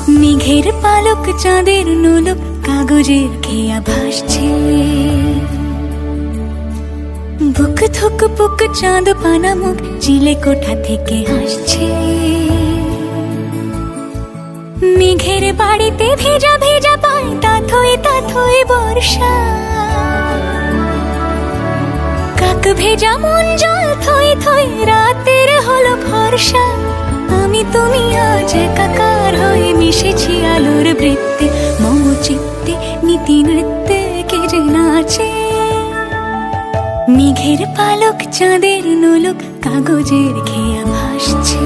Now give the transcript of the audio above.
মেঘের পালক চাঁদের নোলক কাগজের খেয়া ভাসছে। বুক থুক পুক চাঁদ পানা মুখ চিলে কোঠা থেকে হাসছে। মেঘের বাড়িতে ভেজা ভেজা পায় তাথই বর্ষা। কাক ভেজা মন জল থই থই রাতের হলো ভরসা। আমি তুমি আজ একাকার হয়ে মিশেছি আলোর বৃত্তে। মম চিত্তে নীতি নৃত্যে কে যে নাচে। মেঘের পালক চাঁদের নোলক কাগজের খেয়া ভাসছে।